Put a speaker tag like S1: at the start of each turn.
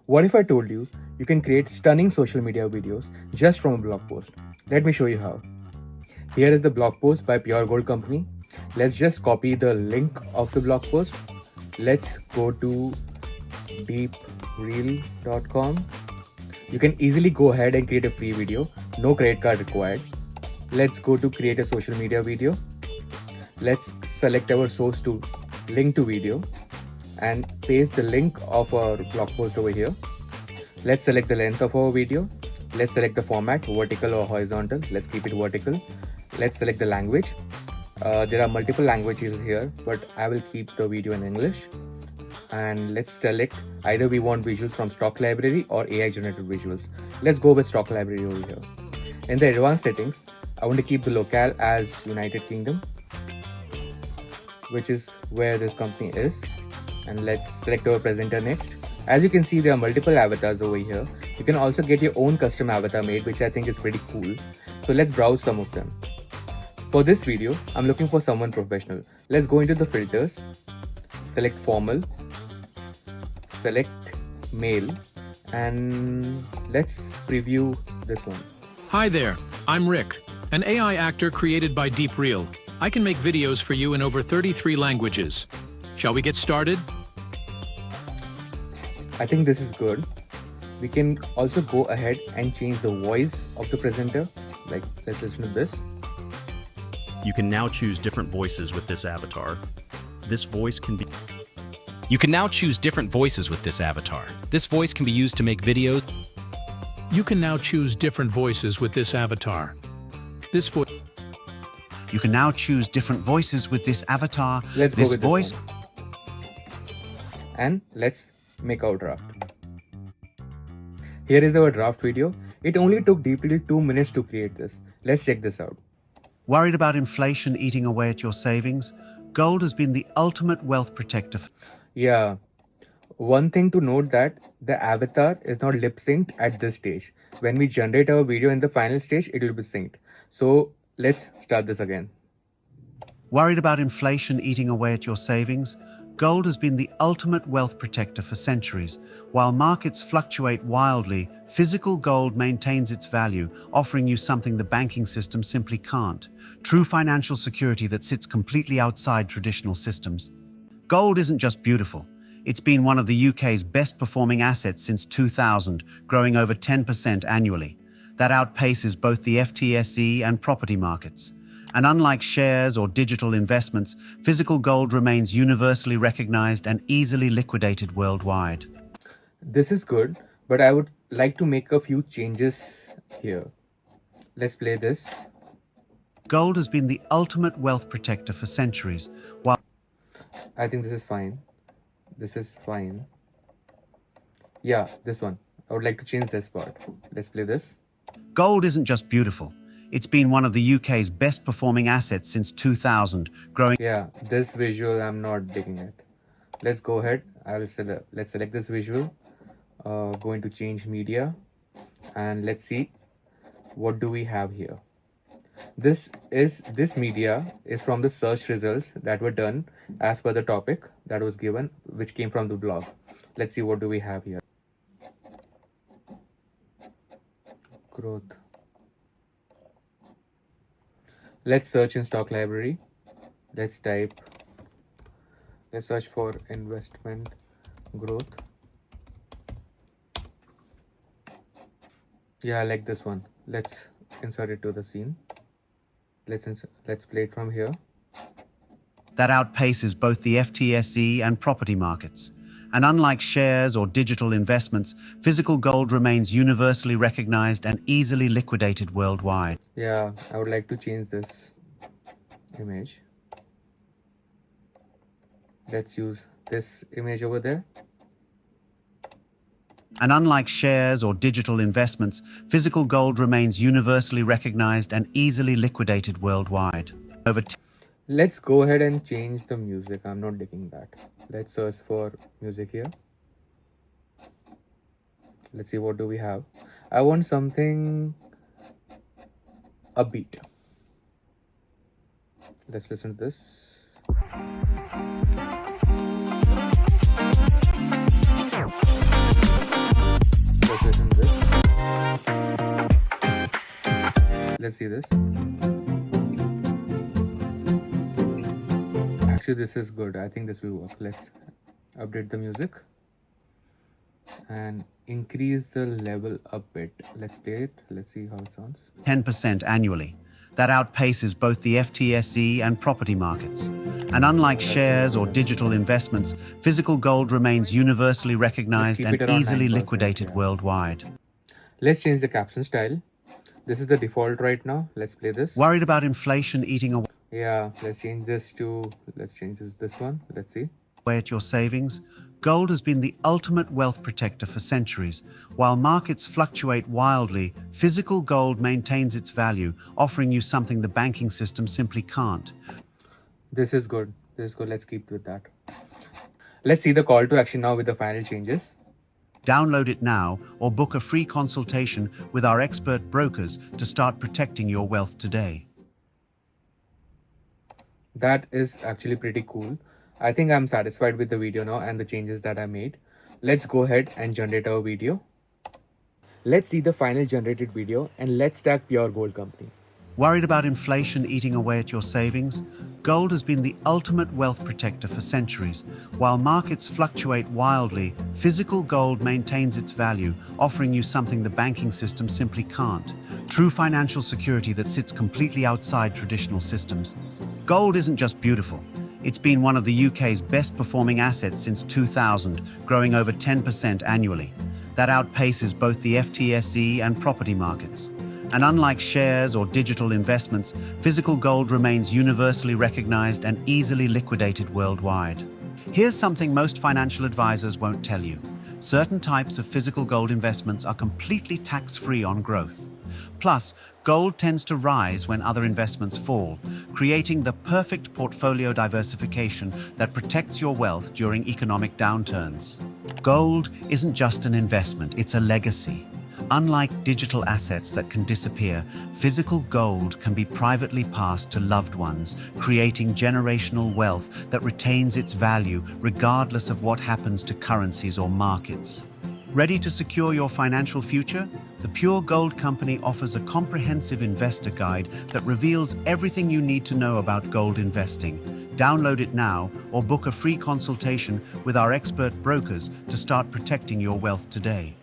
S1: What if I told you you can create stunning social media videos just from a blog post? Let me show you how. Here is the blog post by Pure Gold Company. Let's just copy the link of the blog post. Let's go to DeepReel.com. You can easily go ahead and create a free video, no credit card required. Let's go to create a social media video. Let's select our source to link to video and paste the link of our blog post over here. Let's select the length of our video. Let's select the format, vertical or horizontal. Let's keep it vertical. Let's select the language. There are multiple languages here, but I will keep the video in English. And let's select either we want visuals from stock library or AI generated visuals. Let's go with stock library over here. In the advanced settings, I want to keep the locale as United Kingdom, which is where this company is. And let's select our presenter next. As you can see, there are multiple avatars over here. You can also get your own custom avatar made, which I think is pretty cool. So let's browse some of them. For this video, I'm looking for someone professional. Let's go into the filters, select formal, select male, and let's preview this one.
S2: Hi there, I'm Rick, an AI actor created by DeepReel. I can make videos for you in over 33 languages. Shall we get started?
S1: I think this is good. We can also go ahead and change the voice of the presenter. Like, let's listen to this.
S3: You can now choose different voices with this avatar. This voice can be...
S4: You can now choose different voices with this avatar. This voice can be used to make videos.
S2: You can now choose different voices with this avatar. This voice.
S5: You can now choose different voices with this avatar.
S1: Let's
S5: this
S1: go with
S5: voice.
S1: this one. And let's make our draft. Here is our draft video. It only took DeepReel 2 minutes to create this. Let's check this out.
S5: Worried about inflation eating away at your savings? Gold has been the ultimate wealth protector.
S1: Yeah, one thing to note that the avatar is not lip synced at this stage. When we generate our video in the final stage, it will be synced. So let's start this again.
S5: Worried about inflation eating away at your savings? Gold has been the ultimate wealth protector for centuries. While markets fluctuate wildly, physical gold maintains its value, offering you something the banking system simply can't. True financial security that sits completely outside traditional systems. Gold isn't just beautiful. It's been one of the UK's best performing assets since 2000, growing over 10% annually. That outpaces both the FTSE and property markets. And unlike shares or digital investments, physical gold remains universally recognized and easily liquidated worldwide.
S1: This is good, but I would like to make a few changes here. Let's play this.
S5: Gold has been the ultimate wealth protector for centuries. While
S1: I think this is fine. This is fine. Yeah, this one. I would like to change this part. Let's play this.
S5: Gold isn't just beautiful. It's been one of the UK's best performing assets since 2000, growing.
S1: Yeah, this visual I'm not digging it. Let's go ahead. Let's select this visual. Going to change media, and let's see what do we have here. This media is from the search results that were done as per the topic that was given, which came from the blog. Let's see what do we have here. Growth. Let's search in stock library. Let's search for investment growth. Yeah, I like this one. Let's insert it to the scene. Let's play it from here.
S5: That outpaces both the FTSE and property markets. And unlike shares or digital investments, physical gold remains universally recognized and easily liquidated worldwide.
S1: Yeah, I would like to change this image. Let's use this image over there.
S5: And unlike shares or digital investments, physical gold remains universally recognized and easily liquidated worldwide.
S1: Let's go ahead and change the music. I'm not digging that. Let's search for music here. Let's see what do we have. I want something upbeat. Let's listen to this. Let's see this. Actually, this is good. I think this will work. Let's update the music and increase the level a bit. Let's play it. Let's see how it sounds.
S5: 10% annually. That outpaces both the FTSE and property markets. And unlike shares or digital investments, physical gold remains universally recognized
S1: Let's keep
S5: and
S1: it around
S5: easily
S1: 9%,
S5: liquidated
S1: yeah.
S5: worldwide.
S1: Let's change the caption style. This is the default right now. Let's play this.
S5: Worried about inflation eating away
S1: Yeah, let's change this this one. Let's see.
S5: at your savings? Gold has been the ultimate wealth protector for centuries. While markets fluctuate wildly, physical gold maintains its value, offering you something the banking system simply can't.
S1: This is good. This is good. Let's keep with that. Let's see the call to action now with the final changes.
S5: Download it now or book a free consultation with our expert brokers to start protecting your wealth today.
S1: That is actually pretty cool. I think I'm satisfied with the video now and the changes that I made. Let's go ahead and generate our video. Let's see the final generated video and let's tag Pure Gold Company.
S5: Worried about inflation eating away at your savings? Gold has been the ultimate wealth protector for centuries. While markets fluctuate wildly, physical gold maintains its value, offering you something the banking system simply can't. True financial security that sits completely outside traditional systems. Gold isn't just beautiful. It's been one of the UK's best performing assets since 2000, growing over 10% annually. That outpaces both the FTSE and property markets. And unlike shares or digital investments, physical gold remains universally recognized and easily liquidated worldwide. Here's something most financial advisors won't tell you. Certain types of physical gold investments are completely tax-free on growth. Plus, gold tends to rise when other investments fall, creating the perfect portfolio diversification that protects your wealth during economic downturns. Gold isn't just an investment, it's a legacy. Unlike digital assets that can disappear, physical gold can be privately passed to loved ones, creating generational wealth that retains its value regardless of what happens to currencies or markets. Ready to secure your financial future? The Pure Gold Company offers a comprehensive investor guide that reveals everything you need to know about gold investing. Download it now or book a free consultation with our expert brokers to start protecting your wealth today.